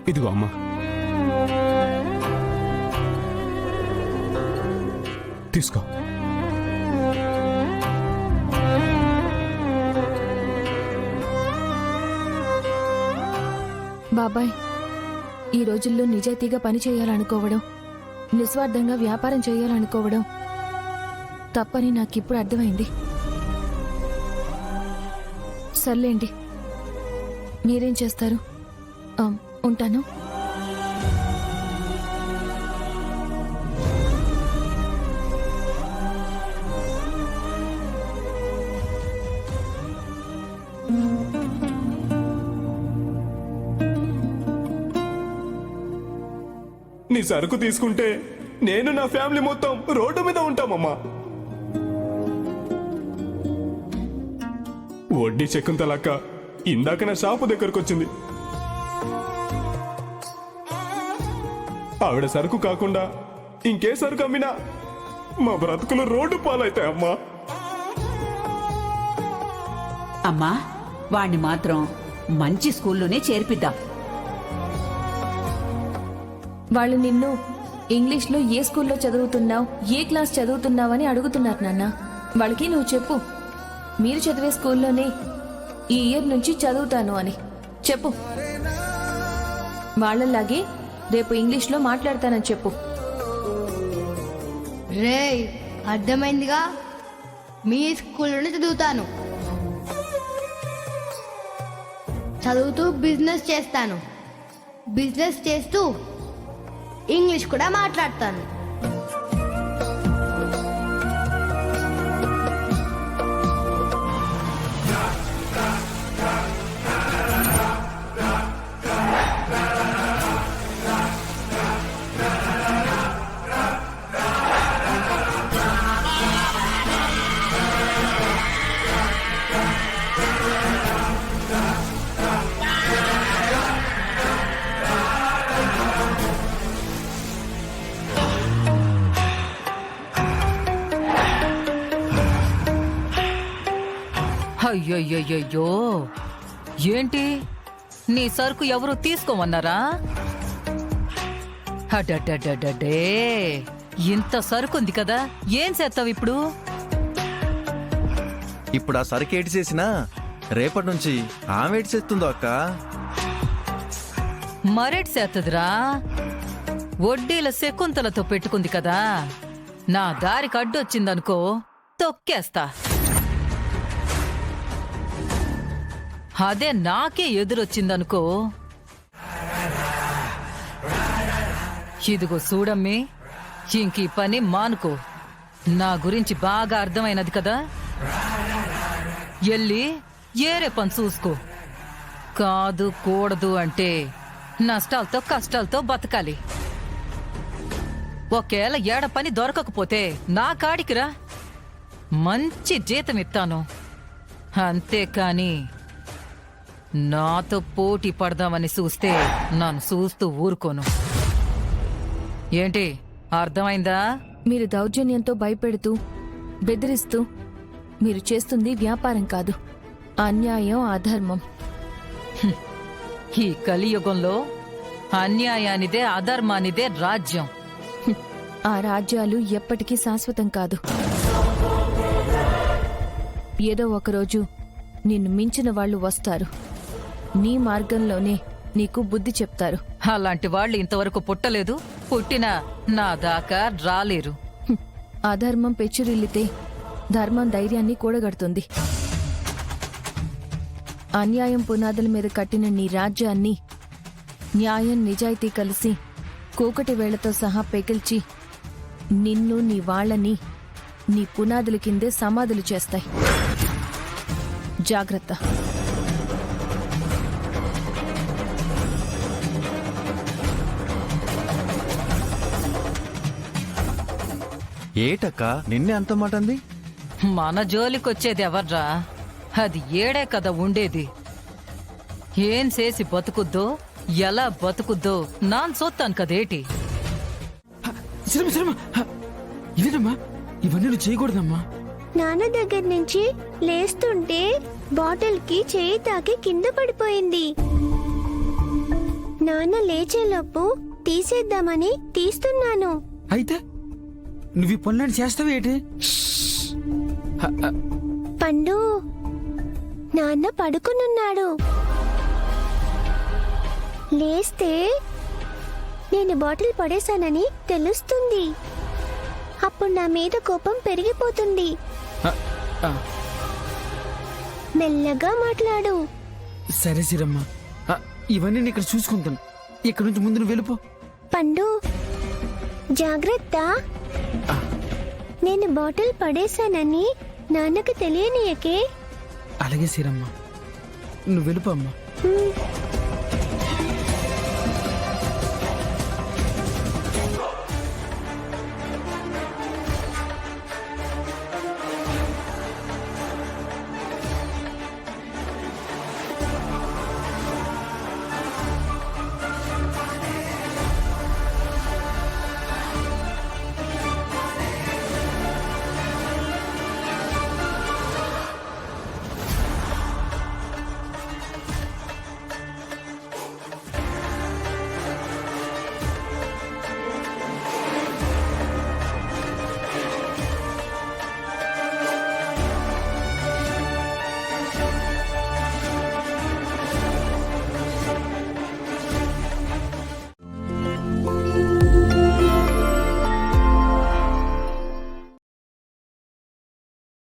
ఇదిగో అమ్మా, తీసుకో. బాబాయ్, ఈ రోజుల్లో నిజాయితీగా పని చేయాలనుకోవడం, నిస్వార్థంగా వ్యాపారం చేయాలనుకోవడం తప్పని నాకిప్పుడు అర్థమైంది. సర్లేండి, మీరేం చేస్తారు? ఉంటాను. నీ సరుకు తీసుకుంటే నేను నా ఫ్యామిలీ మొత్తం రోడ్డు మీద ఉంటామమ్మా. వడ్డీ చెక్కుంతలక్క ఇందాక నా షాపు దగ్గరకు వచ్చింది. ఆవిడ సరుకు కాకుండా ఇంకే సరుకు అమ్మినా మా బ్రతుకులు రోడ్డు పాలైతాయమ్మా. అమ్మా, వాణ్ణి మాత్రం మంచి స్కూల్లోనే చేర్పిద్దాం. వాళ్ళు నిన్ను ఇంగ్లీష్లో ఏ స్కూల్లో చదువుతున్నావు, ఏ క్లాస్ చదువుతున్నావని అడుగుతున్నారు నాన్న. వాళ్ళకి నువ్వు చెప్పు, మీరు చదివే స్కూల్లోనే ఈ ఇయర్ నుంచి చదువుతాను అని చెప్పు. వాళ్ళలాగే రేపు ఇంగ్లీష్లో మాట్లాడతానని చెప్పు. రేయ్, అర్థమైందిగా? మీ స్కూల్లోనే చదువుతాను, చదువుతూ బిజినెస్ చేస్తాను, బిజినెస్ చేస్తూ ఇంగ్లీష్ కూడా మాట్లాడతాను. అయ్యయ్యయ్యో, ఏంటి నీ సరుకు ఎవరు తీసుకోమన్నారా? అడ్డే, ఇంత సరుకుంది కదా, ఏం చేస్తావు ఇప్పుడు? ఇప్పుడు ఆ సరుకేటి చేసినా రేపటి నుంచి ఆమెటి చేస్తుందో అక్క. మరేటి చేత్తదిరా? వడ్డీల శకుంతలతో పెట్టుకుంది కదా, నా దారికి అడ్డొచ్చిందనుకో తొక్కేస్తా. అదే నాకే ఎదురొచ్చిందనుకో, ఇదిగో చూడమ్మి, ఇంకీ పని మానుకో. నా గురించి బాగా అర్థమైనది కదా, ఎల్లి ఏరే పని చూసుకో. కాదు కూడదు అంటే నష్టాలతో కష్టాలతో బతకాలి. ఒకేళ ఏడ పని దొరకకపోతే నా కాడికిరా, మంచి జీతం ఇస్తాను. అంతేకాని నాతో పోటీ పడదామని చూస్తే నన్ను చూస్తూ ఊరుకోను. ఏంటి, అర్థమైందా? మీరు దౌర్జన్యంతో భయపెడుతూ బెదిరిస్తూ మీరు చేస్తుంది వ్యాపారం కాదు, అన్యాయం, అధర్మం. ఈ కలియుగంలో అన్యాయానిదే అధర్మానిదే రాజ్యం. ఆ రాజ్యాలు ఎప్పటికీ శాశ్వతం కాదు. ఏదో ఒకరోజు నిన్ను మించిన వాళ్ళు వస్తారు, నీ మార్గంలోనే నీకు బుద్ధి చెప్తారు. అలాంటి వాళ్ళు ఇంతవరకు పుట్టలేదు, పుట్టినా నా దాకా రాలేరు. అధర్మం పెచ్చురిల్లితే ధర్మం ధైర్యాన్ని కూడగడుతుంది. అన్యాయం పునాదుల మీద కట్టిన నీ రాజ్యాన్ని న్యాయం, నిజాయితీ కలిసి కూకటి వేళ్లతో సహా పెకిల్చి నిన్ను, నీ వాళ్ళని నీ పునాదుల కిందే సమాధులు చేస్తాయి. జాగ్రత్త. ఏటక్క నిన్నే అంత మాట అంది? మన జోలికొచ్చేది ఎవర్రా? అది ఏడే కదా ఉండేది. ఏం చేసి బతుకుద్దో, ఎలా బతుకుద్దో నాన్ చూస్తాను కదేటి. ఇదేనమ్మా, ఇవన్నీ నువ్వు చేయకూడదమ్మా. నాన్న దగ్గర నుంచి లేస్తుంటే బాటిల్ కి చేయి తాకి కింద పడిపోయింది. నాన్న లేచేలోపు తీసేద్దామని తీస్తున్నాను. అయితే నువ్వు ఈ పనులను చేస్తావేటి? పండు, నాన్న పడుకునున్నాడు. లేస్తే నేను బాటిల్ పడేశానని తెలుస్తుంది. అప్పుడు నా మీద కోపం పెరిగిపోతుంది. మెల్లగా మాట్లాడు. సరే సిరమ్మ, ఇవన్నీ నేను ఇక్కడ చూసుకుంటాను. ఇక్కడ నుంచి ముందు నువ్వు వెళ్ళిపో. పండు, జాగ్రత్త. నేను బాటిల్ పడేశానని నాన్నకు తెలియనియకే. అలాగే సిరమ్మ, నువ్వు వెళ్ళిపో అమ్మా.